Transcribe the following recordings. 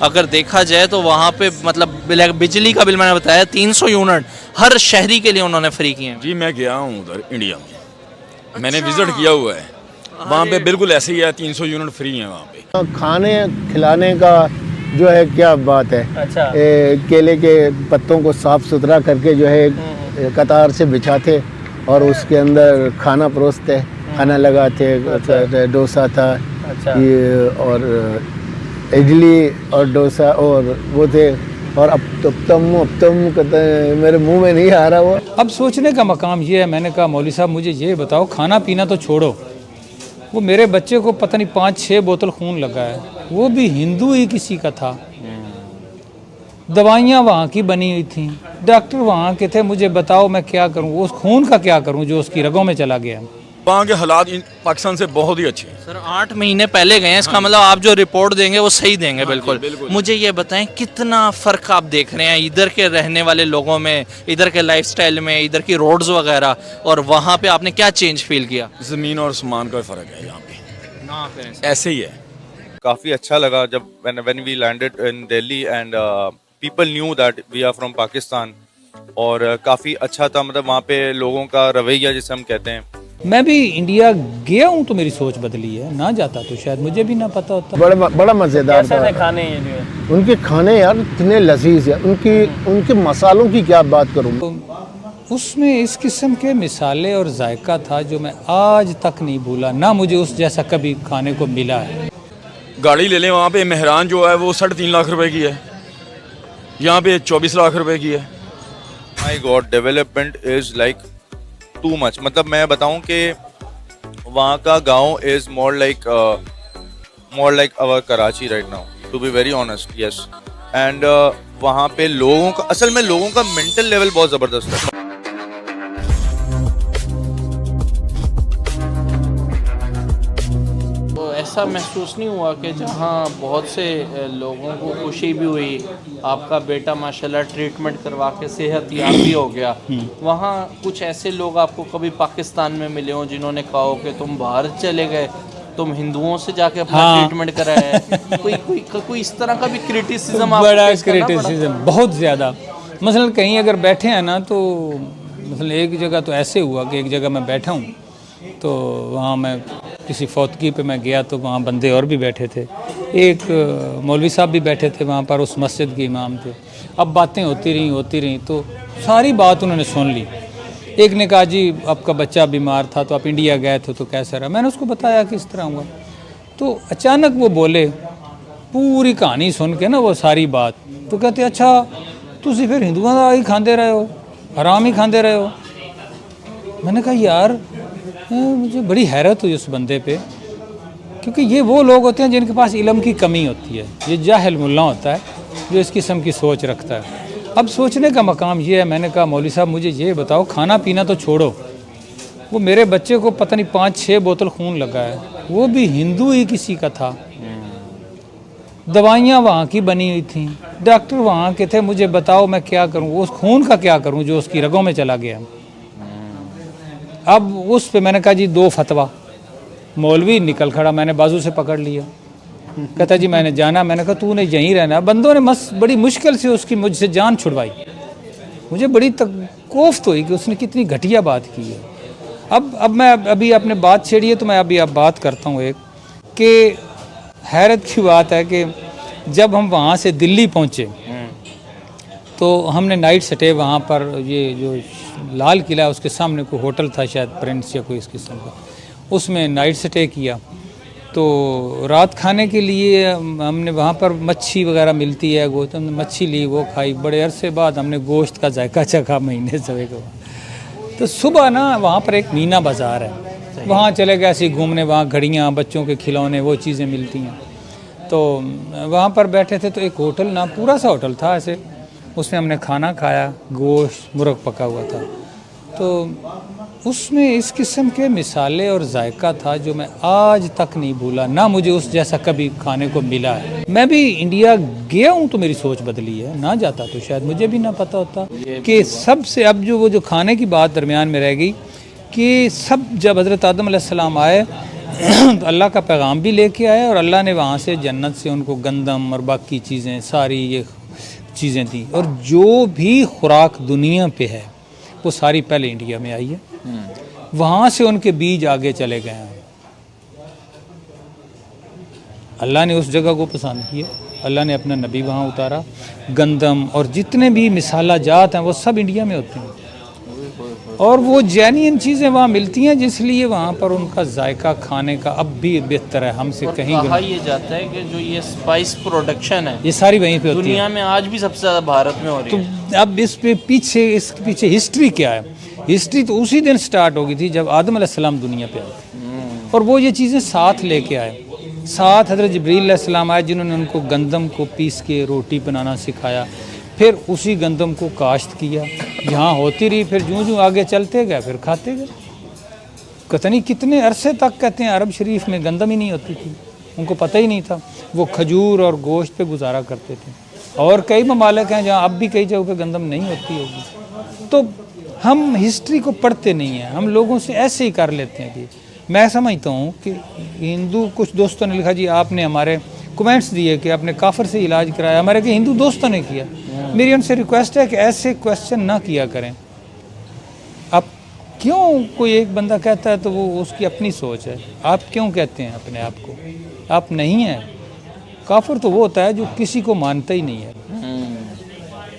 अगर देखा जाए तो वहाँ पे मतलब बिजली का बिल मैंने बताया 300 यूनिट हर शहरी के लिए उन्होंने फ्री किए हैं। जी मैं गया हूँ उधर इंडिया में, मैंने विजिट किया हुआ है। वहाँ पे बिल्कुल ऐसे ही है, 300 यूनिट फ्री हैं वहाँ पे। खाने खिलाने का जो है क्या बात है। अच्छा। केले के पत्तों को साफ सुथरा करके जो है कतार से बिछाते और उसके अंदर खाना परोसते, खाना लगाते। अच्छा। डोसा था। अच्छा। ये और इडली और डोसा और वो थे। और अब तुम मेरे मुंह में नहीं आ रहा वो। अब सोचने का मकाम ये है, मैंने कहा मौलवी साहब मुझे ये बताओ, खाना पीना तो छोड़ो, वो मेरे बच्चे को पता नहीं 5-6 बोतल खून लगा है, वो भी हिंदू ही किसी का था। दवाइयाँ वहाँ की बनी हुई थी, डॉक्टर वहाँ के थे, मुझे बताओ मैं क्या करूँ, उस खून का क्या करूँ जो उसकी रगों में चला गया। वहाँ के हालात पाकिस्तान से बहुत ही अच्छे हैं। सर 8 महीने पहले गए हैं, इसका मतलब आप जो रिपोर्ट देंगे वो सही देंगे। बिल्कुल। मुझे ये बताएं कितना फ़र्क आप देख रहे हैं इधर के रहने वाले लोगों में, इधर के लाइफस्टाइल में, इधर की रोड्स वगैरह, और वहाँ पे आपने क्या चेंज फील किया? ज़मीन और आसमान का फ़र्क है यहाँ पे, ऐसे ही है। काफ़ी अच्छा लगा जब when we landed in Delhi and people knew that we are from Pakistan, और काफ़ी अच्छा था, मतलब वहाँ पे लोगों का रवैया जिसे हम कहते हैं। मैं भी इंडिया गया हूँ तो मेरी सोच बदली है, ना जाता तो शायद मुझे भी ना पता होता। बड़ा मज़ेदार था। खाने ये जो है उनके खाने यार इतने लजीज है, उनके मसालों की क्या बात करूँ। तो उसमें इस किस्म के मिसाले और जायका था जो मैं आज तक नहीं भूला, ना मुझे उस जैसा कभी खाने को मिला है। गाड़ी ले लें, वहाँ पे मेहरान जो है वो 3.5 लाख रुपए की है, यहाँ पे 24 लाख रुपए की है। My god, development is like too much. मतलब मैं बताऊं कि वहाँ का गांव is more like our Karachi right now, to be very honest. Yes. And वहाँ पे लोगों का, असल में लोगों का मेंटल लेवल बहुत ज़बरदस्त है। ऐसा महसूस नहीं हुआ कि जहाँ बहुत से लोगों को खुशी भी हुई, आपका बेटा माशाल्लाह ट्रीटमेंट करवा के सेहतयाब भी हो गया, वहाँ कुछ ऐसे लोग आपको कभी पाकिस्तान में मिले हों जिन्होंने कहा हो कि तुम बाहर चले गए, तुम हिंदुओं से जाके अपना ट्रीटमेंट कराया है? कोई इस तरह का भी क्रिटिसिज्म? बड़ा क्रिटिसिज्म, बहुत ज़्यादा। मसलन कहीं अगर बैठे हैं ना, तो मसलन एक जगह तो ऐसे हुआ कि एक जगह मैं बैठा हूँ, तो वहाँ मैं किसी फौतगी पे मैं गया, तो वहाँ बंदे और भी बैठे थे, एक मौलवी साहब भी बैठे थे वहाँ पर, उस मस्जिद के इमाम थे। अब बातें होती रहीं, तो सारी बात उन्होंने सुन ली। एक ने कहा जी आपका बच्चा बीमार था तो आप इंडिया गए थे तो कैसा रहा? मैंने उसको बताया कि इस तरह हुआ। तो अचानक वो बोले, पूरी कहानी सुन के ना वो सारी बात, तो कहते अच्छा तुसी फिर हिंदुओं का ही खाते रहे हो, हराम ही खाते रहे हो। मैंने कहा यार मुझे बड़ी हैरत हुई उस बंदे पे, क्योंकि ये वो लोग होते हैं जिनके पास इल्म की कमी होती है, ये जाहिल मुल्ला होता है जो इस किस्म की सोच रखता है। अब सोचने का मकाम ये है, मैंने कहा मौलवी साहब मुझे ये बताओ, खाना पीना तो छोड़ो, वो मेरे बच्चे को पता नहीं 5-6 बोतल खून लगा है, वो भी हिंदू ही किसी का था। दवाइयाँ वहाँ की बनी हुई थी, डॉक्टर वहाँ के थे, मुझे बताओ मैं क्या करूँ, उस खून का क्या करूँ जो उसकी रगों में चला गया। अब उस पे मैंने कहा जी 2 फतवा। मौलवी निकल खड़ा, मैंने बाजू से पकड़ लिया, कहता जी मैंने जाना। मैंने कहा तूने यहीं रहना। बंदों ने बड़ी मुश्किल से उसकी मुझसे जान छुड़वाई। मुझे बड़ी कोफ्त हुई कि उसने कितनी घटिया बात की है। अब मैं अभी आपने बात छेड़ी है तो मैं अभी अब बात करता हूँ एक, कि हैरत की बात है कि जब हम वहाँ से दिल्ली पहुँचे तो हमने नाइट स्टे वहाँ पर, ये जो लाल किला है उसके सामने कोई होटल था शायद प्रिंस या कोई इस किस्म का, उसमें नाइट स्टे किया। तो रात खाने के लिए हमने वहाँ पर मच्छी वगैरह मिलती है, गोश्त, हमने मच्छी ली, वो खाई। बड़े अरसे बाद हमने गोश्त का जायका चखा, महीने से को। तो सुबह ना वहाँ पर एक मीना बाज़ार है, वहाँ चले गए ऐसे घूमने, वहाँ घड़ियाँ, बच्चों के खिलौने, वो चीज़ें मिलती हैं। तो वहाँ पर बैठे थे तो एक होटल ना, पूरा सा होटल था ऐसे, उसमें हमने खाना खाया, गोश्त मुर्ग पका हुआ था। तो उसमें इस किस्म के मिसाले और जायका था जो मैं आज तक नहीं भूला, ना मुझे उस जैसा कभी खाने को मिला है। मैं भी इंडिया गया हूँ तो मेरी सोच बदली है, ना जाता तो शायद मुझे भी ना पता होता। कि सबसे अब जो वो जो खाने की बात दरमियान में रह गई, कि सब जब हज़रत आदम अलैहिस्सलाम आए, तो अल्लाह का पैगाम भी लेके आए और अल्लाह ने वहाँ से जन्नत से उनको गंदम और बाकी चीज़ें सारी ये चीज़ें दी, और जो भी खुराक दुनिया पे है वो सारी पहले इंडिया में आई है, वहाँ से उनके बीज आगे चले गए हैं। अल्लाह ने उस जगह को पसंद किया, अल्लाह ने अपना नबी वहाँ उतारा। गंदम और जितने भी मिसाला जात हैं वो सब इंडिया में होते हैं, और वो जेन्युइन चीज़ें वहाँ मिलती हैं, जिसलिए वहाँ पर उनका जायका खाने का अब भी बेहतर है हमसे और कहीं। कहा ये जाता है कि जो ये स्पाइस प्रोडक्शन है ये सारी वहीं पे होती है दुनिया में आज भी सबसे ज़्यादा भारत में हो रही तो है। अब इसके पीछे हिस्ट्री क्या है? हिस्ट्री तो उसी दिन स्टार्ट हो गई थी जब आदम अलैहिस्सलाम दुनिया पे आए, और वो ये चीज़ें साथ लेके आए। साथ हज़रत जिब्रील अलैहिस्सलाम आए जिन्होंने उनको गंदम को पीस के रोटी बनाना सिखाया, फिर उसी गंदम को काश्त किया, जहाँ होती रही, फिर जूँ जूँ आगे चलते गए फिर खाते गए। पता नहीं कितने अरसे तक कहते हैं अरब शरीफ में गंदम ही नहीं होती थी, उनको पता ही नहीं था, वो खजूर और गोश्त पे गुजारा करते थे। और कई ममालिक हैं जहाँ अब भी कई जगहों पे गंदम नहीं होती होगी। तो हम हिस्ट्री को पढ़ते नहीं हैं, हम लोगों से ऐसे ही कर लेते हैं। कि मैं समझता हूँ कि हिंदू, कुछ दोस्तों ने लिखा जी आपने हमारे कमेंट्स दिए कि आपने काफिर से इलाज कराया, हमारे के हिंदू दोस्तों ने किया। मेरी उनसे रिक्वेस्ट है कि ऐसे क्वेश्चन ना किया करें। आप क्यों, कोई एक बंदा कहता है तो वो उसकी अपनी सोच है, आप क्यों कहते हैं अपने आप को? आप नहीं हैं। काफिर तो वो होता है जो किसी को मानता ही नहीं है।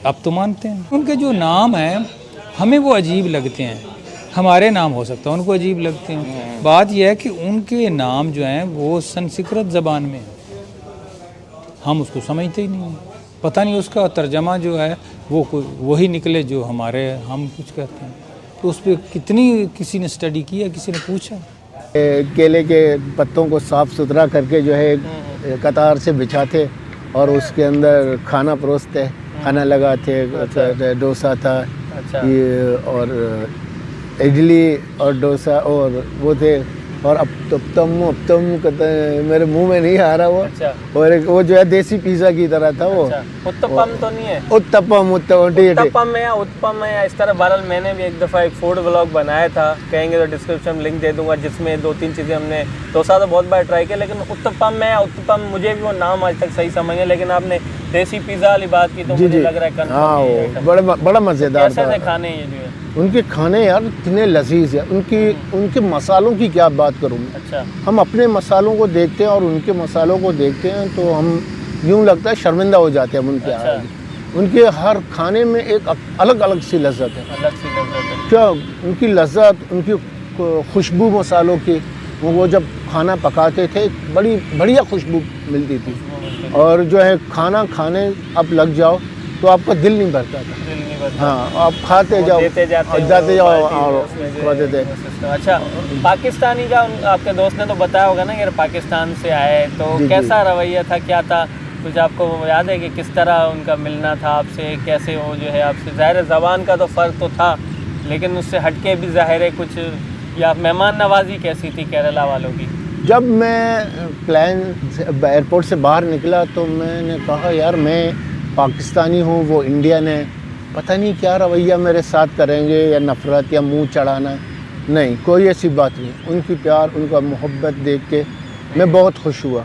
आप तो मानते हैं। उनके जो नाम हैं हमें वो अजीब लगते हैं, हमारे नाम हो सकता है उनको अजीब लगते हैं। बात यह है कि उनके नाम जो हैं वो संस्कृत ज़बान में है, हम उसको समझते ही नहीं हैं। पता नहीं उसका तर्जमा जो है वो वही निकले जो हमारे हम कुछ कहते हैं। तो उस पर कितनी किसी ने स्टडी किया, किसी ने पूछा? केले के पत्तों को साफ़ सुथरा करके जो है कतार से बिछाते और उसके अंदर खाना परोसते, खाना लगाते। डोसा था ये, और इडली और डोसा और वो थे, और अब तम कहते हैं, मेरे मुंह में नहीं आ रहा वो। और एक वो जो है देसी पिज़्ज़ा की तरह था वो। उत्तपम तो नहीं है? उत्तपम उत्तपम है या उत्पम है या इस तरह। बहरहाल मैंने भी एक दफ़ा एक फूड व्लॉग बनाया था, कहेंगे तो डिस्क्रिप्शन में लिंक दे दूंगा, जिसमें 2-3 चीज़ें हमने डोसा तो बहुत बार ट्राई किया, लेकिन उत्तपम है या उत्तपम मुझे भी वो नाम आज तक सही समझ है। लेकिन आपने देसी पिज़्ज़ा वाली बात की तो मुझे लग रहा है हाँ, वो बड़ा मज़ेदार था। कैसे खाने ये जो है उनके खाने यार इतने लजीज है, उनके मसालों की क्या बात करूँ मैं। अच्छा। हम अपने मसालों को देखते हैं और उनके मसालों को देखते हैं तो हम यूँ लगता है शर्मिंदा हो जाते हैं उनके आगे। उनके हर खाने में एक अलग अलग सी लज्जत है। अलग सी लज्जत है क्या उनकी लज्जत, उनकी खुशबू मसालों की, वो जब खाना पकाते थे बड़ी बढ़िया खुशबू मिलती थी। और जो है खाना खाने अब लग जाओ तो आपका दिल नहीं भरता था। हाँ, आप खाते जाओ, देते जाते जाओ और खाते थे। अच्छा, पाकिस्तानी का आपके दोस्त ने तो बताया होगा ना कि पाकिस्तान से आए, तो जी, कैसा रवैया था, क्या था कुछ आपको याद है कि किस तरह उनका मिलना था आपसे, कैसे वो जो है आपसे? ज़ाहिर है ज़बान का तो फ़र्क तो था, लेकिन उससे हटके भी ज़ाहिर है कुछ, या मेहमान नवाजी कैसी थी केरला वालों की? जब मैं प्लेन एयरपोर्ट से बाहर निकला तो मैंने कहा यार मैं पाकिस्तानी हूँ, वो इंडियन है, पता नहीं क्या रवैया मेरे साथ करेंगे, या नफ़रत या मुंह चढ़ाना। नहीं, कोई ऐसी बात नहीं। उनकी प्यार, उनका मोहब्बत देख के मैं बहुत खुश हुआ।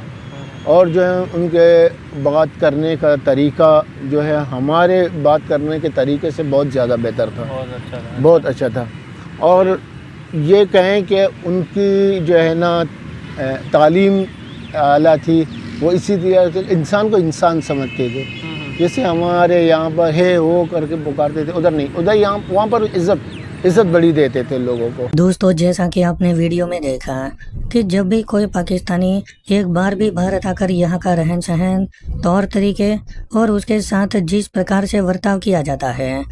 और जो है उनके बात करने का तरीका जो है हमारे बात करने के तरीके से बहुत ज़्यादा बेहतर था, बहुत अच्छा था। और ये कहें कि उनकी जो है ना तालीम आला थी, वो इसी तरह से इंसान को इंसान समझते थे। जैसे हमारे यहाँ पर है वो करके पुकारते थे, उधर नहीं, उधर यहाँ वहाँ पर इज्जत बड़ी देते थे लोगों को। दोस्तों, जैसा कि आपने वीडियो में देखा कि जब भी कोई पाकिस्तानी एक बार भी भारत आकर यहाँ का रहन सहन, तौर तरीके और उसके साथ जिस प्रकार से बर्ताव किया जाता है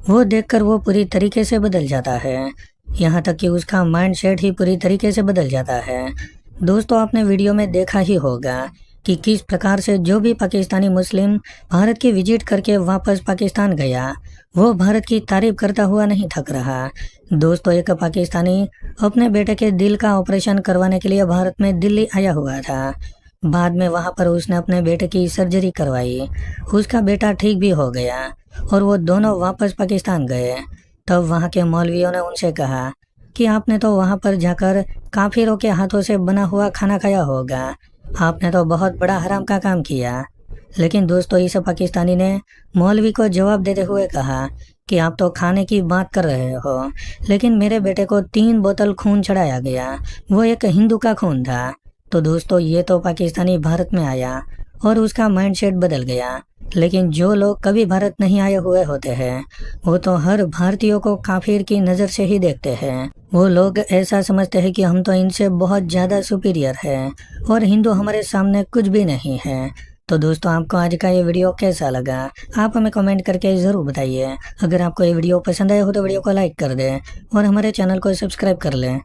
वो देखकर वो पूरी तरीके से बदल जाता है। यहाँ तक कि उसका माइंडसेट ही पूरी तरीके से बदल जाता है। दोस्तों, आपने वीडियो में देखा ही होगा कि किस प्रकार से जो भी पाकिस्तानी मुस्लिम भारत की विजिट करके वापस पाकिस्तान गया, वो भारत की तारीफ करता हुआ नहीं थक रहा। दोस्तों, एक पाकिस्तानी अपने बेटे के दिल का ऑपरेशन करवाने के लिए भारत में दिल्ली आया हुआ था। बाद में वहां पर उसने अपने बेटे की सर्जरी करवाई, उसका बेटा ठीक भी हो गया और वो दोनों वापस पाकिस्तान गए। तब वहां के मौलवियों ने उनसे कहा, कि आपने तो वहाँ पर जाकर काफिरों के हाथों से बना हुआ खाना खाया होगा, आपने तो बहुत बड़ा हराम का काम किया। लेकिन दोस्तों इस पाकिस्तानी ने मौलवी को जवाब देते हुए कहा कि आप तो खाने की बात कर रहे हो, लेकिन मेरे बेटे को 3 बोतल खून चढ़ाया गया, वो एक हिंदू का खून था। तो दोस्तों ये तो पाकिस्तानी भारत में आया और उसका माइंडसेट बदल गया। लेकिन जो लोग कभी भारत नहीं आए हुए होते हैं वो तो हर भारतीयों को काफिर की नज़र से ही देखते हैं। वो लोग ऐसा समझते हैं कि हम तो इनसे बहुत ज़्यादा सुपीरियर हैं और हिंदू हमारे सामने कुछ भी नहीं है। तो दोस्तों आपको आज का ये वीडियो कैसा लगा आप हमें कमेंट करके ज़रूर बताइए। अगर आपको ये वीडियो पसंद आया हो तो वीडियो को लाइक कर दें और हमारे चैनल को सब्सक्राइब कर लें।